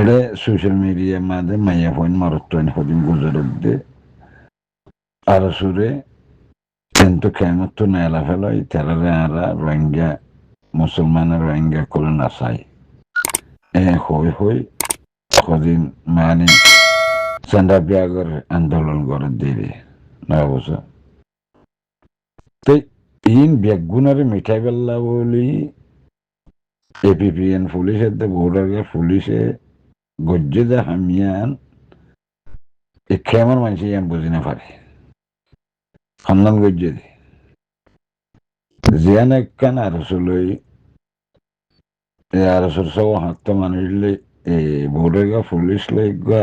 এটা সোশ্যাল মিডিয়ার মাঝে মাইয়া ফোন মারত্তন হদিন গুজরদ্দে আর সুরে কিন্তু কেমন তো নেলা ফেলাই তেরারে আরা রোহিঙ্গা মুসলমানের রোহিঙ্গা করে নাচাই হই হই কদিন মানে চান্দা বিয়াগর আন্দোলন করে দিবে না অবশ্য তো ইন বেগুনারে মিঠাই বেল্লা বলি এপিপিএন পুলিশের বর্ডার পুলিশে গজ্জে দে হামিয়ান এ কেমন মানুষ ইয়ান বুঝি না পারে সন্ধান গজ্জে দে জিয়ান একখান আরসলই আরসর সব হাত মানুষলে বর্ডার পুলিশ লাইগা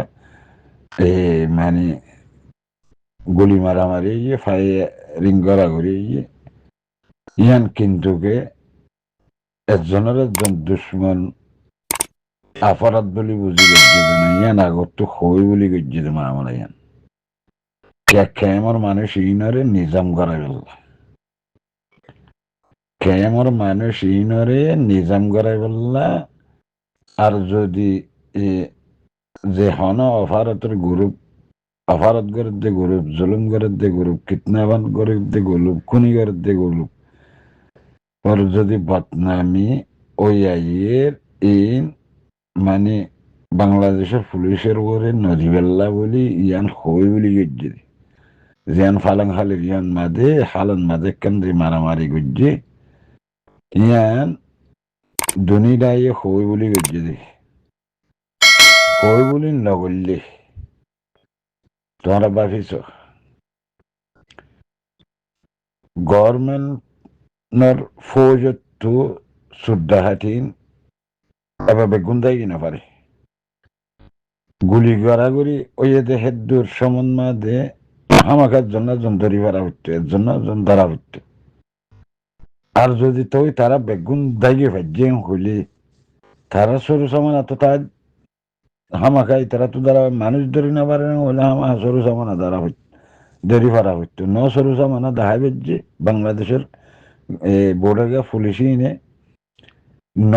মানে গুলি মারামারি ফায়ারিং গড়াগড়ি ইয়ান কিন্তু একজনের একজন দুশ্মন আফারাত বলি বুঝি গজ্জে দেন ইয়ান আগত তো হই বলি গজ্জে দে মামলা ইয়ান কেমর মানুষ ইনরে নিজাম করা গেল কেমর মানুষ ইনরে নিজাম করা বললা আর যদি যে হন অফারতের গ্রুপ অফারত করে দে গ্রুপ জুলুম করে দে গ্রুপ কিডন্যাপার করে দে গ্রুপ খুনি করে দে গ্রুপ ওর যদি বদনামি ওই আইয়ের ইন মানে বাংলাদেশের পুলিশের উপরে নদীবেল্লা বলি ইয়ান হই বলি গজ্জে জিয়ান ফালাং হালির ইয়ান মাদে হালান মাদে কেন্দ্রে মারামারি গজ্জে ইয়ান দুনিদায়ে হই বলি গজ্জে দে হই বলি নগল্লে তোমরা ভাবিছ গভর্নমেন্টর ফৌজতো সুদ্দাহাতিন এবার বেগুন দেয় কিনা পারে গুলি গড়াগড়ি ওই দেহের দূর সমন মাদে আমাকার জন্য জন ধরি ভাড়া হচ্ছে এর জন্য জন ধরা হচ্ছে আর যদি তো তারা বেগুন দাইগে ভাজ্যে হইলে তারা সরু সামান এত তার হামাকাই তারা তো দ্বারা মানুষ ধরি না পারে হলে হামা সরু সামানা দ্বারা দেরি ভাড়া হচ্ছে ন সরু সামানা দেখাই বেজছে বাংলাদেশের বর্ডার পুলিশই নে ন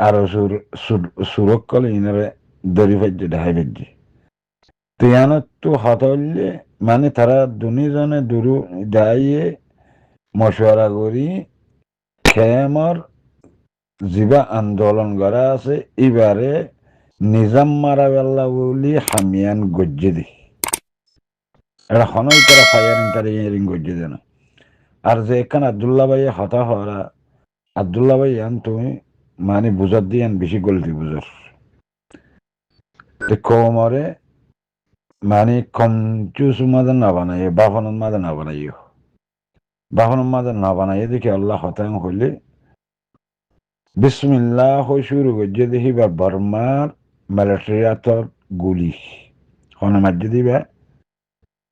আরো সুরক্ষল ইনারে দরি ভাজ্যে দেখাই বেজছে তিয়ানত তো হত হইলে মানে তারা দুজনে দুরু দাইয়ে মশওয়ারা করি খেমর জিবা আন্দোলন করা আছে এবারে নিজাম মারা বেল্লা বলি হামিয়ান গজ্জে দি এটা হনই তারা ফায়ারিং টারিং গজ্জে দেন আর যে এখান আবদুল্লাহ ভাই হতা হরা আবদুল্লাহ ভাই আন তুমি মানে বুঝার দিয়ে বেশি গলতি বুঝার কোমরে মানে কমচুস মাদে না বানাইয়ে বাফনের মাদে না বানাইও বাফনের মাদে না বানাইয়ে দেখি আল্লাহ হতাং হইলে বিসমিল্লাহ হই শুরু গজ্জে দেখি বা বর্মার মিলিটারিয়াতর গুলি হনে মাজ্জে দিবা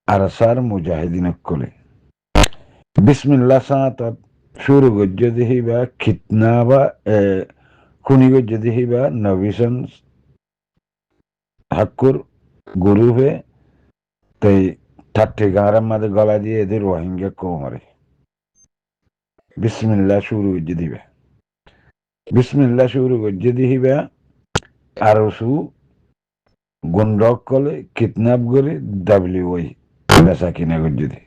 আরসার মুজাহিদিন কলে বিসমিল্লাহ সাঁতত শুরু গজ্জে দেখি বা খিতনা বা খুনি গজ্জে দেখি বা নবিসন হাক্কুর গুরুবে তাই ঠাট্টি গাঁরার মাঝে গলা দিয়ে এদের রোহিঙ্গা কোমরে বিসমিল্লাহ শুরু গজ্জে দিবে বিসমিল্লাহ শুরু গজ্জে দিবা আরসু গুন্ডক কলে কিডন্যাপ করে ডাব্লিউআই বেচা কিনা গজ্জে দি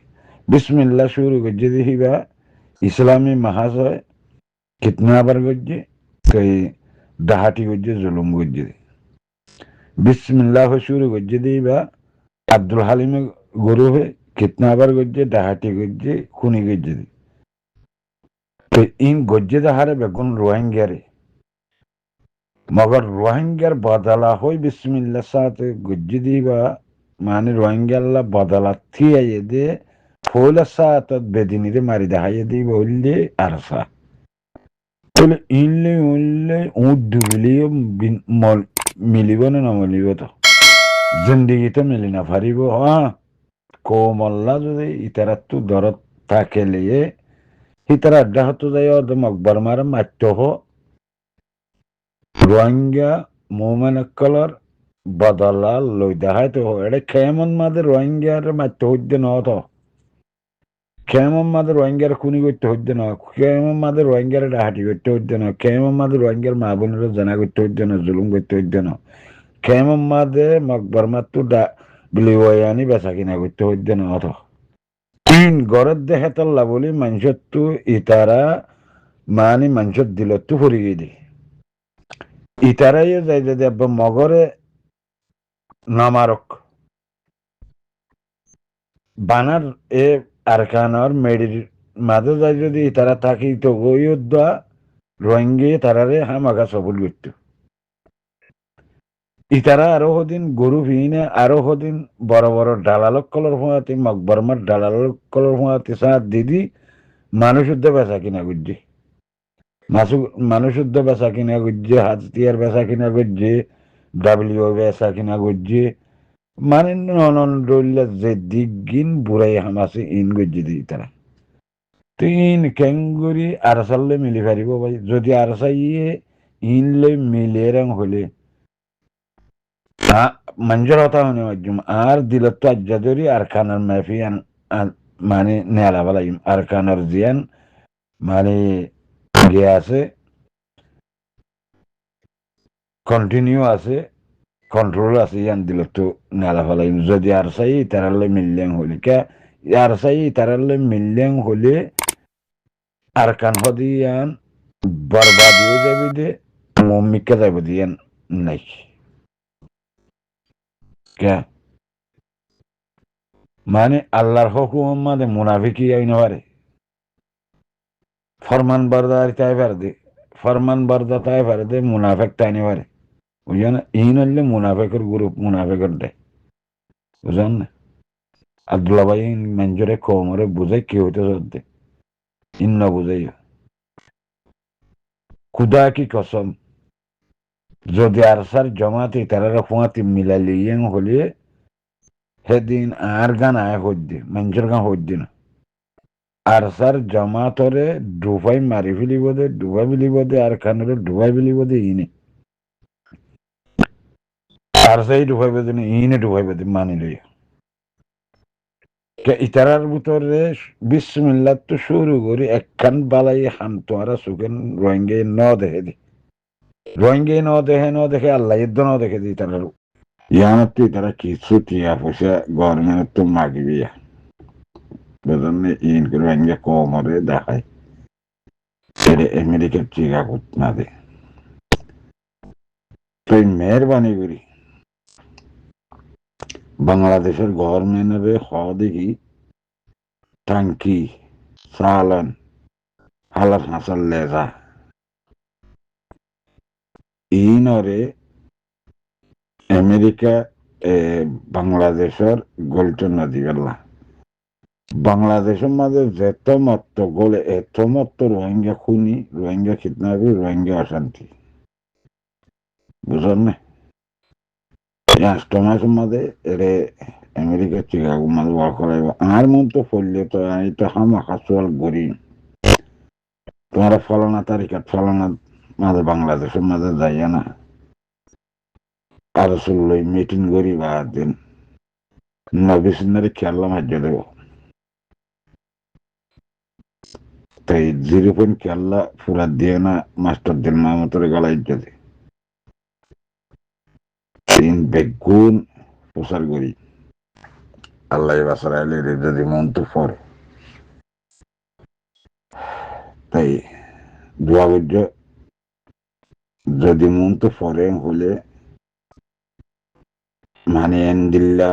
বিসমিল্লাহ শুরু গজ্জে দিবা ইসলামী মহাশয় কিডন্যাপার গজ্জে কই ডাহাটি গজ্জে জুলুম গজ্জে দি বিসমিল্লাহ শুরু গজ্জে দিবা আব্দুল হালিমে গরু হয়ে কিডন্যাপার গজ্জে ডাহাটি গজ্জে খুনি গজ্জে দি তো ইন গজ্জে দাহারে বেগুন রোহিঙ্গারে মগর রোহিঙ্গার বদলা হই বিসমিল্লাহ সাথে গজ্জে দিবা মানে রোহিঙ্গাল্লা বদলা থিয়াইয়ে দে ফৌলা সাথ বেদিনিরে মারি দেখাইয়ে দিব হইলে আরসা বলে ইনলে উনলে উঠ ডুবলিও মিলিব না নমিলিব তো জিন্দিগিতে মিলি না পারিব হ্যাঁ কোমল্লা যদি ইতারাতো দরদ থাকে লিয়ে হিতারা আড্ডা হতো যাই মকবর মারে মাত্য হো রোহিঙ্গা মোমেনকলর বদলা লই দেখাই তো এটা কেমন মাদের রোহিঙ্গার মাত্য হইতে নত কেমন মাদের রোহিঙ্গার খুনি করতে হচ্ছে না, কেমন মাদের রোহিঙ্গার ডাহাটি করতে হচ্ছে না, কেমন মাদের রোহিঙ্গার মা বোনের জানা করতে হচ্ছে না, জুলুম করতে হচ্ছে না, কেমন মাদে মকবর মাত্র বিলি আনি বেচা কিনা করতে হচ্ছে না। অত তিন গড়ের দেখে তল্লা বলি মানুষের তো ইতারা মানে মানুষের দিলত তো ফুরি গিয়ে দি ইতারাই যাই যদি মগরে নামারক বানার এ আরকানর মেডির মাঝে যাই যদি তারা থাকি তো ওইদা রোহিঙ্গে তারারে হামাকা সবল করত ইতারা আরো হদিন গরু ভিনে আরো হদিন বড় বড় ডালালক কলর ফোঁয়াতি মকবরমার ডালালক কলর ফোঁয়াতি সাত দিদি মানুষ উদ্ধে বেচা কিনা গুজ্জি মানুষ উদ্ধে বেচা কিনা গুজ্জি হাতিয়ার বেচা কিনা গুজ্জি ডাব্লিউ বেচা কিনা গুজ্জি মানে নন ডইলা যে দিগিন বুড়াই হামাসে ইন গুজ্জি দিই তারা তিন কেঙ্গুরি আরসালে মিলি পারিব ভাই যদি আরসাইয়ে ইনলে মিলে রং হলে মঞ্জুর হতা হনে মজ্জুম আর দিলত তো আজ্জাদরি আর খানার মাফিয়ান মানে নেলা বালাই আর খানার জিয়ান মানে গিয়ে আছে কন্টিনিউ আছে কন্ট্রোল আছে ইয়ান দিলত তো নেলা বালাই যদি আরসাই তারালে মিললেন হলে কে আরসাই তারালে মিললেন হলে আর কান হদিয়ান বরবাদিও যাবি দে মম্মিকে যাবি দিয়ান নাই কে মানে আল্লাহর হুকুম মানে মুনাফিকি আইন পারে ফরমান বরদার তাই পারে দে ফরমান বরদা তাই পারে দে মুনাফেক তাইনি পারে বুঝলেন ইন হইলে মুনাফেকের গ্রুপ মুনাফেকের দে বুঝলেন না আব্দুল্লাহ ভাই মেঞ্জরে কোমরে বুঝাই কি হইতে চলতে ইন না বুঝাই খুদা কি কসম যদি আরসার জমাতে তারা ফুয়াতি মিলালিয়েন হলে সেদিন আর গান আয় হদ্দি মেঞ্জর গান হদ্দি না আরসার জমাতরে ডুবাই মারি ফেলিব দে ডুবাই ফেলিব দে আর খানরে ডুবাই ফেলিব দে ইনে আরসাই ডুবাই বেদে ইনে ডুবাই বেদে মানি লইয়া ইতারার ভিতরে বিসমিল্লাহ তো শুরু করি একখান বালাই হাম তোমারা সুখেন রোহিঙ্গে ন দেখে দি রোহিঙ্গে ন দেখে আল্লাহ ইদ্দ ন দেখে দি তারার ইয়ানত তো তারা কিছু টিয়া পয়সা গভর্নমেন্ট তো মাগিবি বুঝলেন ইন করে রোহিঙ্গা কমরে দেখায় এটা আমেরিকার টিকা না দে তুই মেহরবানি করি বাংলাদেশের গভর্নমেন্টের হ দেখি টাঙ্কি চালান হালার হাসার লেজা ইনরে আমেরিকা বাংলাদেশের গোলটা নদী গেলা বাংলাদেশের মাঝে যেত মত গোলে এত মত রোহিঙ্গা খুনি রোহিঙ্গা খিদনাবি রোহিঙ্গা অশান্তি বুঝলেন না মাসের মাঝে এরে আমেরিকা চিকাগো মাঝে ওয়ার করাইব আর মন তো ফললে তো আমি তো হামা খাসুয়াল করি তোমার ফলানা তারিখে ফলানা মাঝে বাংলাদেশের মাঝে যাইয়া না আর শুনলই মিটিং করি বা দিন নবিসিনারি খেয়াল্লাম হাজ্য দেব তাই 0 খেয়াল্লা ফুরা দিয়ে না মাস্টার দিন মামতরে গলায় যদি তিন বেগুন প্রচার করি আল্লাহ বাসার আইলে যদি মন তো পড়ে তাই দোয়া বুঝ যদি মন তো পড়ে হলে মানে দিল্লা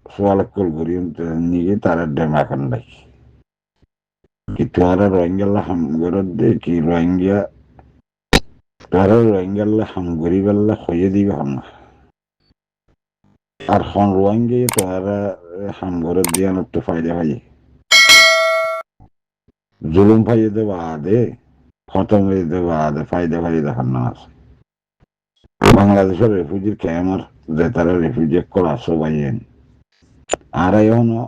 সোয়ালকল করি নিয়ে তারা ডেমা এখন রাখি কি তোরা রোহিঙ্গাল্লা হাম গরত দে কি রোহিঙ্গা তোরা রোহিঙ্গাল্লা হাম গরিবাল্লা হইয়ে দিবে হন আর হন রোহিঙ্গা তোরা হাম গরত দিয়ে তো ফায়দা পাই জুলুম ফাইয়ে দেবা আদে খতম হয়ে দেবা আদে ফায়দা দেখার না আছে বাংলাদেশের রেফিউজির ক্যামার যে তারা রেফিউজি করা সবাই আড়াই হনো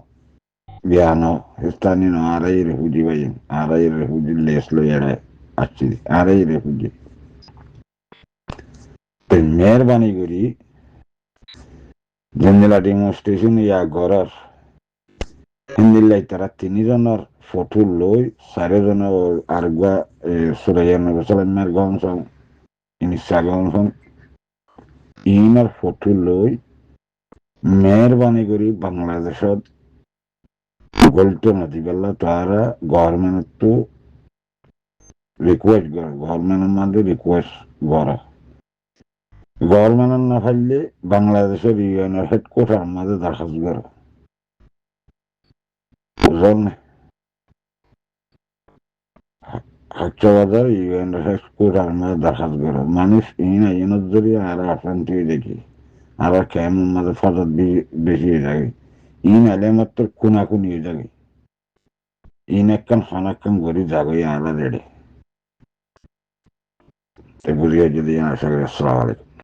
বিয়ানো স্থানীয় আড়াই রেফিউজি ভাই আড়াই রেফিউজি লেস লই এড়ায় আসছি আড়াই রেফিউজি মেহরবানি করি জেলা ডেমনস্ট্রেশন ইয়া গড়ার হিন্দিল্লাই তারা তিনিজনের ফটো লই চাৰিজনৰ আরগা সুরাইয়া নবসালামের গঞ্চং ইনিসা গঞ্চং ইনার ফটো লই মেহরবানি করি বাংলাদেশত গল্ট নদী বেলা তারা গভর্নমেন্ট তো রিকোয়েস্ট করে গভর্নমেন্টের মধ্যে রিকোয়েস্ট করে গভর্নমেন্ট না পারলে বাংলাদেশের ইউএনের হেডকোয়ার্টার মাঝে দরখাস্ত করে বুঝলেন হাক্কাবাজার ইউএনের হেডকোয়ার্টার মাঝে দরখাস্ত করে মানুষ ইনা ইনত জড়িয়ে আর অশান্তি দেখি আর কেমন মাঝে ফজত বেশি হয়ে থাকে ইন এলে মাত্র খুনাখুনি হয়ে থাকে ইন একখান হনাক্কান গড়ি যাগই আলা রেড়ে বুঝিয়ে যদি আশা করি আসসালামু আলাইকুম